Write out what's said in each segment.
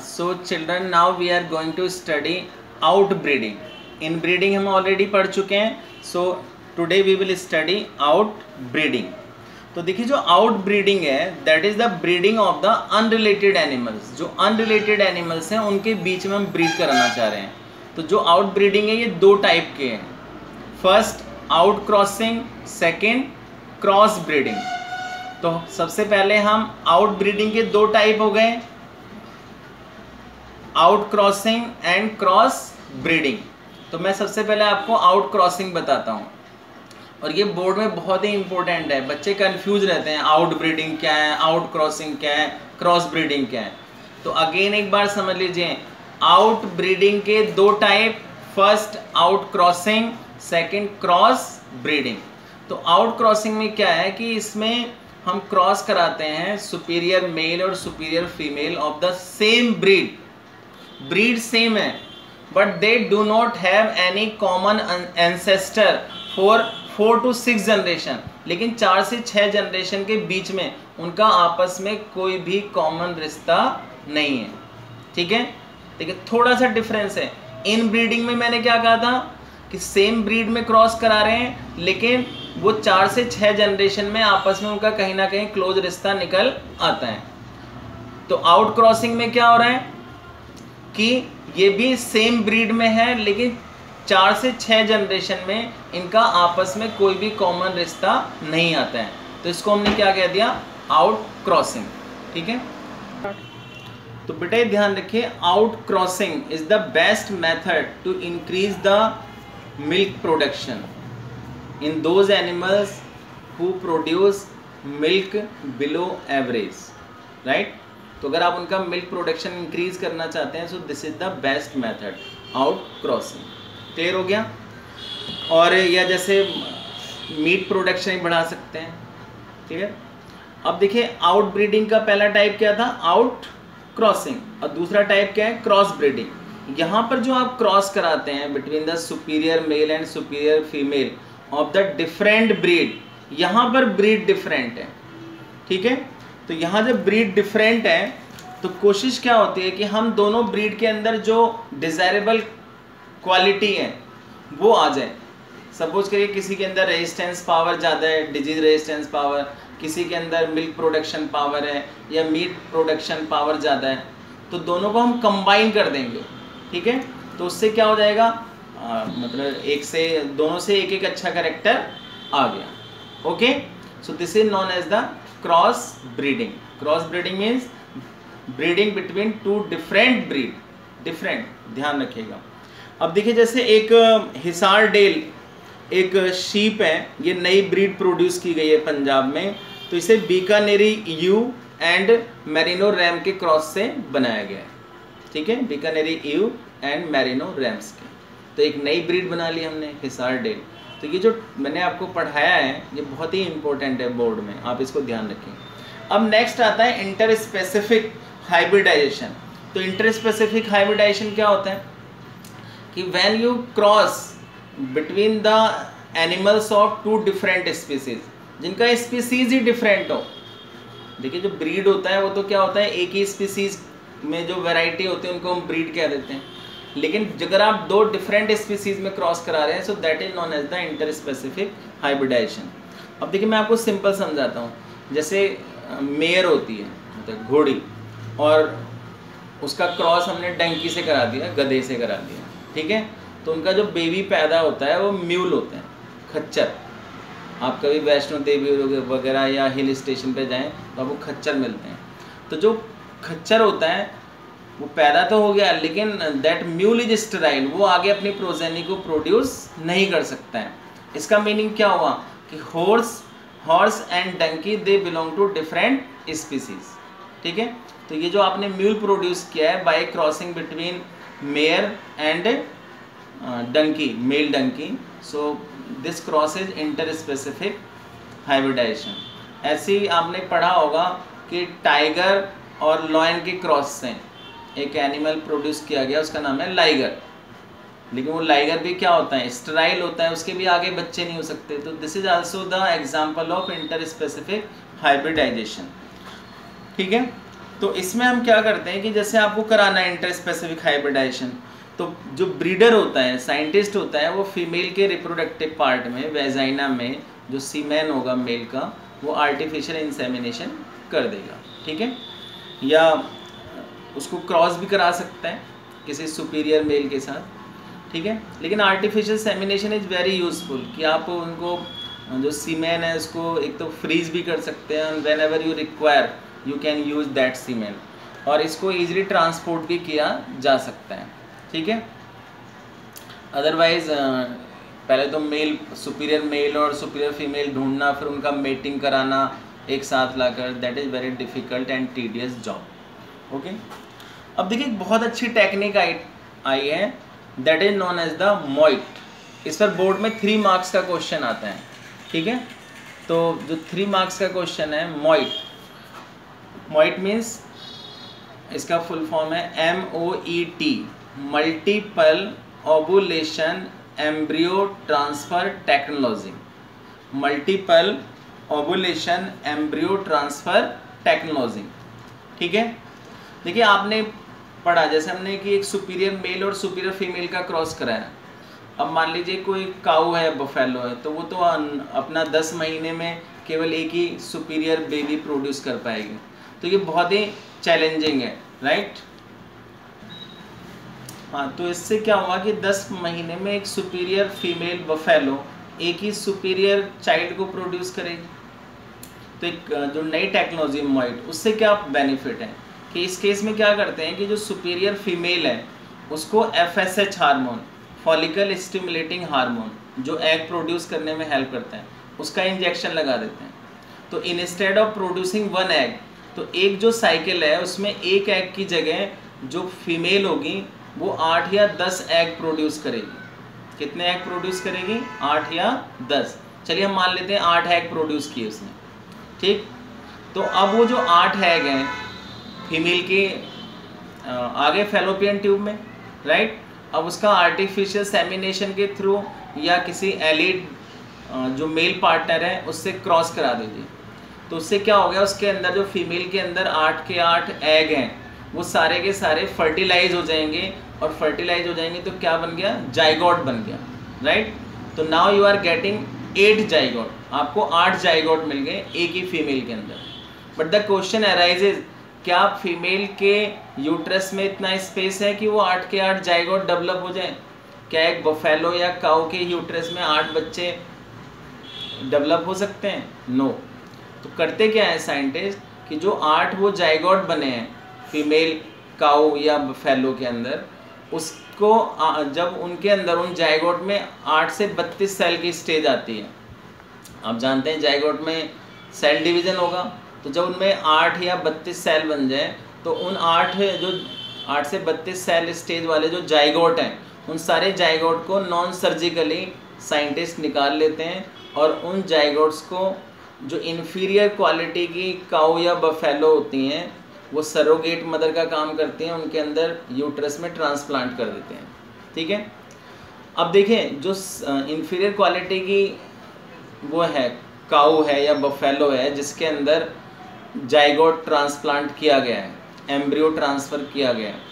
So children, now we are going to study outbreeding. Inbreeding हम already पढ़ चुके हैं. So today we will study outbreeding. तो देखिए जो आउटब्रीडिंग है that is the breeding of the unrelated animals. जो अनरिलेटेड एनिमल्स हैं उनके बीच में हम ब्रीड कराना चाह रहे हैं. तो जो आउटब्रीडिंग है ये दो टाइप के हैं. First out crossing, second cross breeding. तो सबसे पहले हम आउटब्रीडिंग के दो टाइप हो गए, out crossing and cross breeding. तो मैं सबसे पहले आपको आउट क्रॉसिंग बताता हूँ और ये बोर्ड में बहुत ही इंपॉर्टेंट है. बच्चे कंफ्यूज रहते हैं आउट ब्रीडिंग क्या है, आउट क्रॉसिंग क्या है, क्रॉस ब्रीडिंग क्या है. तो अगेन एक बार समझ लीजिए, आउट ब्रीडिंग के दो type, first out crossing, second cross breeding. तो आउट क्रॉसिंग में क्या है कि इसमें हम क्रॉस कराते हैं सुपीरियर मेल और superior female of the same breed. Breed same है but they do not have any common ancestor for 4 to 6 generation. लेकिन 4 से 6 जनरेशन के बीच में उनका आपस में कोई भी कॉमन रिश्ता नहीं है. ठीक है, देखिए थोड़ा सा डिफरेंस है. इन ब्रीडिंग में मैंने क्या कहा था कि सेम ब्रीड में क्रॉस करा रहे हैं लेकिन वो 4 से 6 जनरेशन में आपस में उनका कहीं ना कहीं क्लोज रिश्ता निकल आता है. तो आउट क्रॉसिंग में क्या हो रहा है कि ये भी सेम ब्रीड में है लेकिन 4 से 6 जनरेशन में इनका आपस में कोई भी कॉमन रिश्ता नहीं आता है. तो इसको हमने क्या कह दिया, आउट क्रॉसिंग. ठीक है, तो बेटा ध्यान रखिए, out crossing is the best method to increase the milk production in those animals who produce milk below average. Right, तो अगर आप उनका मिल्क प्रोडक्शन इंक्रीज करना चाहते हैं सो this is the best method, out crossing. Clear हो गया. और या जैसे मीट प्रोडक्शन ही बढ़ा सकते हैं. ठीक है, अब देखिए आउट ब्रीडिंग का पहला टाइप क्या था, आउट क्रॉसिंग, और दूसरा टाइप क्या है, क्रॉस ब्रीडिंग. यहाँ पर जो आप क्रॉस कराते हैं between the superior male and superior female of the different breed, यहाँ पर ब्रीड डिफरेंट है. ठीक है, तो यहाँ जब ब्रीड डिफरेंट है तो कोशिश क्या होती है कि हम दोनों ब्रीड के अंदर जो डिज़ायरेबल क्वालिटी है वो आ जाए. सपोज करिए किसी के अंदर रेजिस्टेंस पावर ज़्यादा है, डिजीज रेजिस्टेंस पावर, किसी के अंदर मिल्क प्रोडक्शन पावर है या मीट प्रोडक्शन पावर ज़्यादा है, तो दोनों को हम कंबाइन कर देंगे. ठीक है, तो उससे क्या हो जाएगा, मतलब एक से दोनों से एक एक अच्छा कैरेक्टर आ गया. Okay, so this is known as the cross breeding. Cross breeding means breeding between two different breed. Different, ध्यान रखिएगा. अब देखिए जैसे एक हिसार डेल एक शीप है, ये नई ब्रीड प्रोड्यूस की गई है पंजाब में. तो इसे बीकानेरी यू एंड मेरिनो रैम के क्रॉस से बनाया गया है. ठीक है, बीकानेरी यू एंड मेरिनो रैम्स के. तो एक नई ब्रीड बना ली हमने, हिसार डेल. तो ये जो मैंने आपको पढ़ाया है ये बहुत ही इंपॉर्टेंट है बोर्ड में, आप इसको ध्यान रखें. अब नेक्स्ट आता है इंटर स्पेसिफिक हाइब्रिडाइजेशन. तो इंटर स्पेसिफिक हाइब्रिडाइजेशन क्या होता है कि when you cross between the animals of two different species, जिनका स्पीसीज ही डिफरेंट हो. देखिए जो ब्रीड होता है वो तो क्या होता है, एक ही स्पीसीज में जो वैरायटी होती है उनको हम ब्रीड कह देते हैं. लेकिन अगर आप दो डिफरेंट स्पीसीज में क्रॉस करा रहे हैं so that is known as the interspecific hybridization. अब देखिए मैं आपको सिंपल समझाता हूँ. जैसे मेयर होती है, मतलब घोड़ी, और उसका क्रॉस हमने डंकी से करा दिया, गधे से करा दिया. ठीक है, तो उनका जो बेबी पैदा होता है वो म्यूल होते हैं, खच्चर. आप कभी वैष्णो देवी वगैरह या हिल स्टेशन पे जाएं तो आपको खच्चर मिलते हैं. तो जो खच्चर होता है वो पैदा तो हो गया लेकिन दैट म्यूल इज स्टेराइल, वो आगे अपनी प्रोजेनी को प्रोड्यूस नहीं कर सकता है. इसका मीनिंग क्या हुआ कि horse and donkey they belong to different species. ठीक है, तो ये जो आपने म्यूल प्रोड्यूस किया है by crossing between mare and donkey, male donkey, so this cross is interspecific hybridization. ऐसे ही आपने पढ़ा होगा कि टाइगर और लॉयन के क्रॉस से एक एनिमल प्रोड्यूस किया गया, उसका नाम है लाइगर. लेकिन वो लाइगर भी क्या होता है, स्टेराइल होता है, उसके भी आगे बच्चे नहीं हो सकते. तो this is also the example of interspecific hybridization. ठीक है, तो इसमें हम क्या करते हैं कि जैसे आपको कराना है इंटर स्पेसिफिक हाइब्रिडाइजेशन, तो जो ब्रीडर होता है, साइंटिस्ट होता है, वो फीमेल के रिप्रोडक्टिव पार्ट में, वेजाइना में जो सीमेन होगा मेल का, वो आर्टिफिशियल इंसेमिनेशन कर देगा, ठीक है। या उसको क्रॉस भी करा सकता है किसी सुपीरियर मेल के साथ, ठीक है। लेकिन artificial insemination is very useful कि आप उनको जो सीमेन है उसको एक तो फ्रीज भी कर सकते हैं, whenever you require you can use that semen, और इसको ईजिली ट्रांसपोर्ट भी किया जा सकता है, ठीक है। अदरवाइज पहले तो मेल सुपीरियर मेल और सुपीरियर फीमेल ढूंढना, फिर उनका मेटिंग कराना एक साथ लाकर, that is very difficult and tedious job, okay. अब देखिए एक बहुत अच्छी टेक्निक आई है, that is known as the MOET. इस पर बोर्ड में 3 मार्क्स का क्वेश्चन आता है, ठीक है। तो जो 3 मार्क्स का क्वेश्चन है मॉइट, मॉइट मीन्स इसका फुल फॉर्म है MOET, multiple ovulation embryo transfer technology, multiple ovulation embryo transfer technology, ठीक है। देखिए आपने पढ़ा जैसे हमने कि एक सुपीरियर मेल और सुपीरियर फीमेल का क्रॉस कराया। अब मान लीजिए कोई काऊ है, बफेलो है, तो वो तो अपना 10 महीने में केवल एक ही सुपीरियर बेबी प्रोड्यूस कर पाएगी, तो ये बहुत ही चैलेंजिंग है, राइट। हाँ, तो इससे क्या हुआ कि 10 महीने में एक सुपीरियर फीमेल बफेलो एक ही सुपीरियर चाइल्ड को प्रोड्यूस करेगी। तो एक जो नई टेक्नोलॉजी मॉइट, उससे क्या बेनिफिट है कि इस केस में क्या करते हैं कि जो सुपीरियर फीमेल है उसको FSH hormone, follicle stimulating hormone, जो एग प्रोड्यूस करने में हेल्प करता है, उसका इंजेक्शन लगा देते हैं। तो इंस्टेड ऑफ प्रोड्यूसिंग 1 एग, तो एक जो साइकिल है उसमें एक एग की जगह जो फीमेल होगी वो 8 या 10 एग प्रोड्यूस करेगी। कितने एग प्रोड्यूस करेगी? 8 या 10। चलिए हम मान लेते हैं 8 एग प्रोड्यूस किए उसने, ठीक। तो अब वो जो 8 एग हैं फीमेल के आगे फैलोपियन ट्यूब में, राइट। अब उसका आर्टिफिशियल सेमिनेशन के थ्रू या किसी एलिड जो मेल पार्टनर है उससे क्रॉस करा दीजिए। तो उससे क्या हो गया, उसके अंदर जो फीमेल के अंदर 8 के 8 एग हैं वो सारे के सारे फर्टिलाइज हो जाएंगे, और फर्टिलाइज हो जाएंगे तो क्या बन गया? जाइगोट बन गया, राइट। तो now you are getting 8 zygote, आपको 8 जाइगोट मिल गए एक ही फीमेल के अंदर। बट द क्वेश्चन अराइजेज, क्या फीमेल के यूट्रस में इतना स्पेस है कि वो 8 के 8 जाइगोट डेवलप हो जाए? क्या एक बफेलो या काऊ के यूट्रस में 8 बच्चे डेवलप हो सकते हैं? नो। तो करते क्या है साइंटिस्ट कि जो 8 वो जाइगोट बने हैं फीमेल काऊ या बफेलो के अंदर, उसको जब उनके अंदर उन जाइगोट में 8 से 32 सेल की स्टेज आती है, आप जानते हैं जाइगोट में सेल डिवीज़न होगा, तो जब उनमें 8 या 32 सेल बन जाए तो उन 8 से 32 सेल स्टेज वाले जो जाइगोट हैं उन सारे जाइगोट को नॉन सर्जिकली साइंटिस्ट निकाल लेते हैं, और उन जाइगोट्स को जो इन्फीरियर क्वालिटी की काऊ या बफेलो होती हैं वो सरोगेट मदर का काम करती हैं, उनके अंदर यूट्रस में ट्रांसप्लांट कर देते हैं, ठीक है। अब देखें जो इन्फीरियर क्वालिटी की वो है काऊ है या बफेलो है जिसके अंदर जाइगोट ट्रांसप्लांट किया गया है, एम्ब्रियो ट्रांसफ़र किया गया है,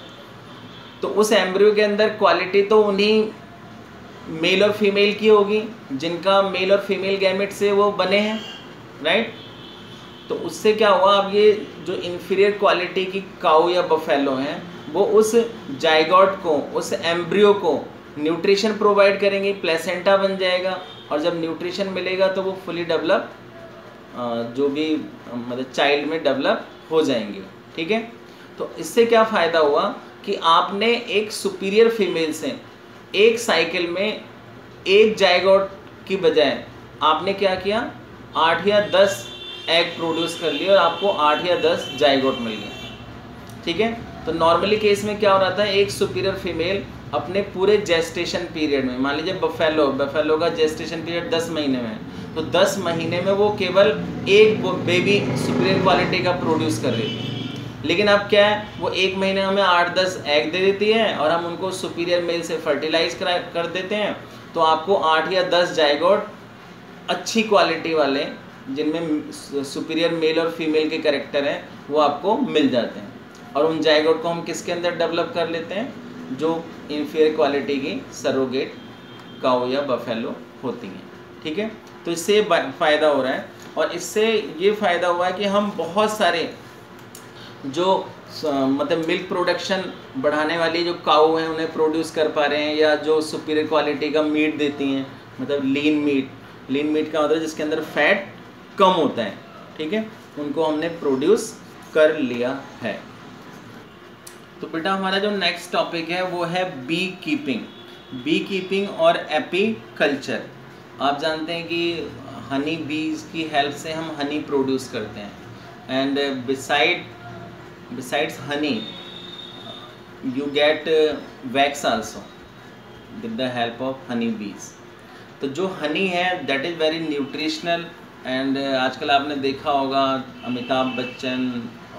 तो उस एम्ब्रियो के अंदर क्वालिटी तो उन्हीं मेल और फीमेल की होगी जिनका मेल और फीमेल गैमेट से वो बने हैं, राइट। तो उससे क्या हुआ, अब ये जो इन्फीरियर क्वालिटी की काऊ या बफेलो हैं वो उस जाइगोट को, उस एम्ब्रियो को न्यूट्रिशन प्रोवाइड करेंगी, प्लेसेंटा बन जाएगा, और जब न्यूट्रिशन मिलेगा तो वो फुली डेवलप जो भी मतलब चाइल्ड में डेवलप हो जाएंगे, ठीक है। तो इससे क्या फ़ायदा हुआ कि आपने एक सुपीरियर फीमेल से एक साइकिल में एक जाइगोट की बजाय आपने क्या किया, 8 या 10 एग प्रोड्यूस कर लिए और आपको 8 या 10 जाइगोट मिल गए, ठीक है। तो नॉर्मली केस में क्या हो रहा था, एक सुपीरियर फीमेल अपने पूरे जेस्टेशन पीरियड में, मान लीजिए बफेलो का जेस्टेशन पीरियड 10 महीने में है, तो 10 महीने में वो केवल एक बेबी सुपीरियर क्वालिटी का प्रोड्यूस कर रही थी। लेकिन अब क्या है, वो 1 महीने हमें 8-10 एग दे देती है और हम उनको सुपीरियर मेल से फर्टिलाइज कर देते हैं, तो आपको 8 या 10 जाइगोट अच्छी क्वालिटी वाले जिनमें सुपीरियर मेल और फीमेल के कैरेक्टर हैं वो आपको मिल जाते हैं, और उन जाइगोट को हम किसके अंदर डेवलप कर लेते हैं, जो इन्फीरियर क्वालिटी की सरोगेट काऊ या बफेलो होती हैं। ठीक है, तो इससे फ़ायदा हो रहा है, और इससे ये फ़ायदा हुआ है कि हम बहुत सारे जो मतलब मिल्क प्रोडक्शन बढ़ाने वाली जो काऊ हैं उन्हें प्रोड्यूस कर पा रहे हैं, या जो सुपीरियर क्वालिटी का मीट देती हैं, मतलब लीन मीट का मतलब जिसके अंदर फैट कम होता है, ठीक है, उनको हमने प्रोड्यूस कर लिया है। तो बेटा हमारा जो नेक्स्ट टॉपिक है वो है बी कीपिंग और एपीकल्चर। आप जानते हैं कि हनी बीज की हेल्प से हम हनी प्रोड्यूस करते हैं, and besides honey you get wax also with the help of honey bees। तो जो हनी है that is very nutritional, and आजकल आपने देखा होगा अमिताभ बच्चन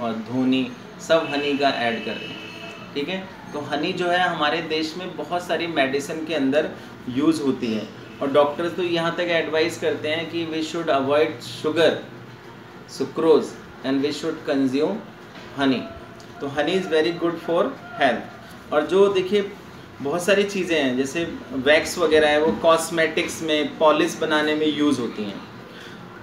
और धोनी सब हनी का ऐड कर रहे हैं। ठीक है, तो हनी जो है हमारे देश में बहुत सारी मेडिसिन के अंदर यूज़ होती है, और डॉक्टर्स तो यहाँ तक एडवाइस करते हैं कि we should avoid sugar, sucrose, and we should consume honey. तो honey is very good for health. और जो देखिए बहुत सारी चीज़ें हैं जैसे वैक्स वगैरह है वो कॉस्मेटिक्स में, पॉलिश बनाने में यूज़ होती हैं,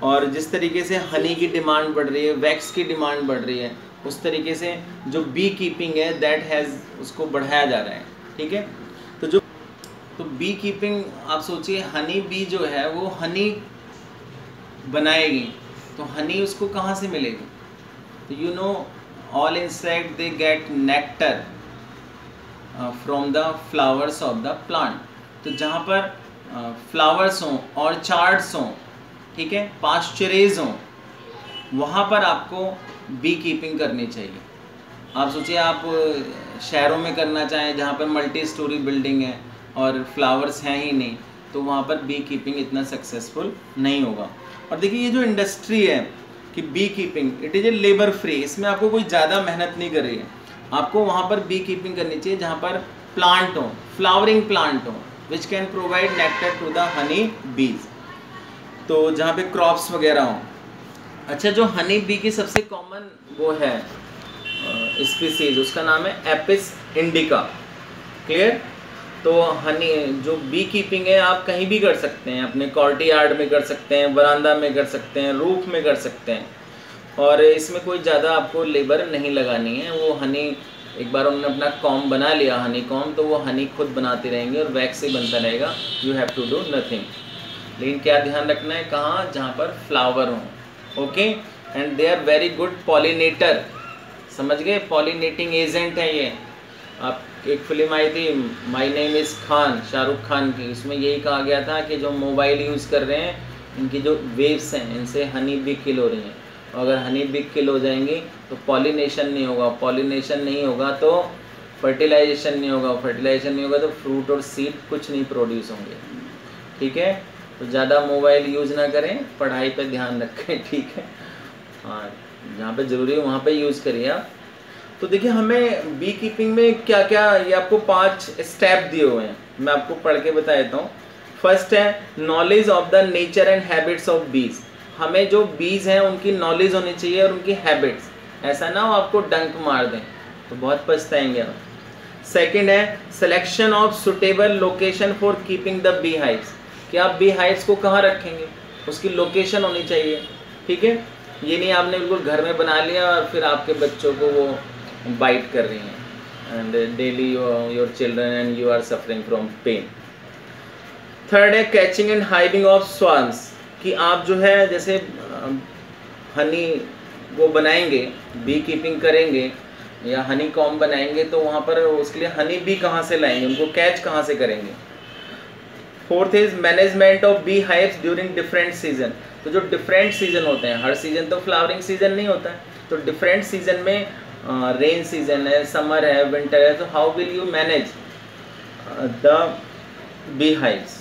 और जिस तरीके से हनी की डिमांड बढ़ रही है, वैक्स की डिमांड बढ़ रही है, उस तरीके से जो बी कीपिंग है दैट हैज़ उसको बढ़ाया जा रहा है। ठीक है, तो बी कीपिंग आप सोचिए, हनी बी जो है वो हनी बनाएगी, तो हनी उसको कहाँ से मिलेगी? तो you know all insect they get nectar from the flowers of the plant। तो जहाँ पर फ्लावर्स हों, ऑर्चार्ड्स हों, ठीक है, पास्चरेज हों, वहाँ पर आपको बी कीपिंग करनी चाहिए। आप सोचिए आप शहरों में करना चाहें जहाँ पर मल्टी स्टोरी बिल्डिंग है और फ्लावर्स हैं ही नहीं, तो वहाँ पर बी कीपिंग इतना सक्सेसफुल नहीं होगा। और देखिए ये जो इंडस्ट्री है कि bee keeping, it is a labour free, इसमें आपको कोई ज़्यादा मेहनत नहीं कर रही है। आपको वहाँ पर बी कीपिंग करनी चाहिए जहाँ पर प्लांट हो, फ्लावरिंग प्लांट हो, which can provide nectar to the honey bees, तो जहाँ पे क्रॉप्स वगैरह हों। अच्छा, जो हनी बी की सबसे कॉमन वो है स्पीसीज, उसका नाम है एपिस इंडिका। क्लियर? तो हनी जो बी कीपिंग है आप कहीं भी कर सकते हैं, अपने कॉर्टियार्ड में कर सकते हैं, वरांदा में कर सकते हैं, रूफ में कर सकते हैं, और इसमें कोई ज़्यादा आपको लेबर नहीं लगानी है। वो हनी एक बार उन्होंने अपना कॉम बना लिया, हनी कॉम, तो वो हनी खुद बनाते रहेंगे और वैक्स से बनता रहेगा। You have to do nothing. लेकिन क्या ध्यान रखना है, कहाँ, जहाँ पर फ्लावर हों। Okay, and they are very good pollinator. समझ गए? पॉलिनेटिंग एजेंट है ये। आप एक फिल्म आई थी my name is Khan, Shahrukh Khan की, उसमें यही कहा गया था कि जो मोबाइल यूज़ कर रहे हैं इनकी जो वेव्स हैं इनसे हनी बी किल हो रही हैं, और अगर हनी बी किल हो जाएंगी तो पॉलिनेशन नहीं होगा, पॉलिनेशन नहीं होगा तो फर्टिलाइजेशन नहीं होगा, फर्टिलाइजेशन नहीं होगा तो फ्रूट और सीड कुछ नहीं प्रोड्यूस होंगे। ठीक है, तो ज़्यादा मोबाइल यूज़ ना करें, पढ़ाई पे ध्यान रखें। ठीक है, हाँ, जहाँ पे ज़रूरी है वहाँ पे यूज़ करिए आप। तो देखिए हमें बी कीपिंग में क्या क्या, ये आपको 5 स्टेप दिए हुए हैं, मैं आपको पढ़ के बता देता हूँ। फर्स्ट है knowledge of the nature and habits of बीज। हमें जो बीज हैं उनकी नॉलेज होनी चाहिए और उनकी हैबिट्स, ऐसा ना हो आपको डंक मार दें तो बहुत पछताएंगे आप। सेकेंड है selection of suitable location for keeping the bee hives, कि आप बी हाइव्स को कहाँ रखेंगे, उसकी लोकेशन होनी चाहिए। ठीक है, ये नहीं आपने बिल्कुल घर में बना लिया और फिर आपके बच्चों को वो बाइट कर रही हैं and daily your children and you are suffering from pain. Third है catching and hiving of swarms, कि आप जो है जैसे हनी वो बनाएंगे, बी कीपिंग करेंगे या हनी कॉम बनाएंगे, तो वहाँ पर उसके लिए हनी बी कहाँ से लाएंगे, उनको कैच कहाँ से करेंगे। Fourth is management of bee hives during different season, तो जो डिफरेंट सीजन होते हैं, हर सीजन तो फ्लावरिंग सीजन नहीं होता है, तो डिफरेंट सीजन में रेन सीजन है, समर है, विंटर है, तो how will you manage the bee hives.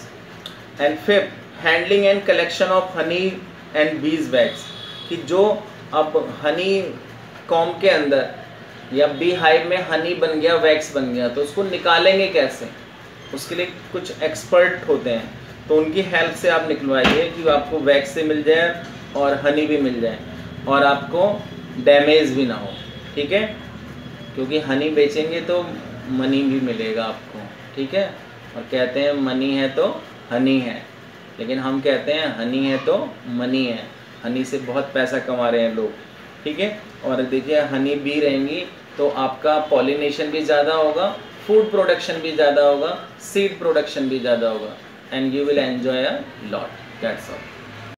And fifth handling and collection of honey and bees wax, कि जो अब हनी कॉम के अंदर या बी हाइव में हनी बन गया, वैक्स बन गया, तो उसको निकालेंगे कैसे, उसके लिए कुछ एक्सपर्ट होते हैं, तो उनकी हेल्प से आप निकलवाइए कि आपको वैक्स से मिल जाए और हनी भी मिल जाए और आपको डैमेज भी ना हो, ठीक है, क्योंकि हनी बेचेंगे तो मनी भी मिलेगा आपको, ठीक है। और कहते हैं मनी है तो हनी है, लेकिन हम कहते हैं हनी है तो मनी है। हनी से बहुत पैसा कमा रहे हैं लोग, ठीक है। और देखिए हनी बी रहेंगी तो आपका पॉलिनेशन भी ज़्यादा होगा, फूड प्रोडक्शन भी ज़्यादा होगा, सीड प्रोडक्शन भी ज़्यादा होगा, and you will enjoy a lot, that's all.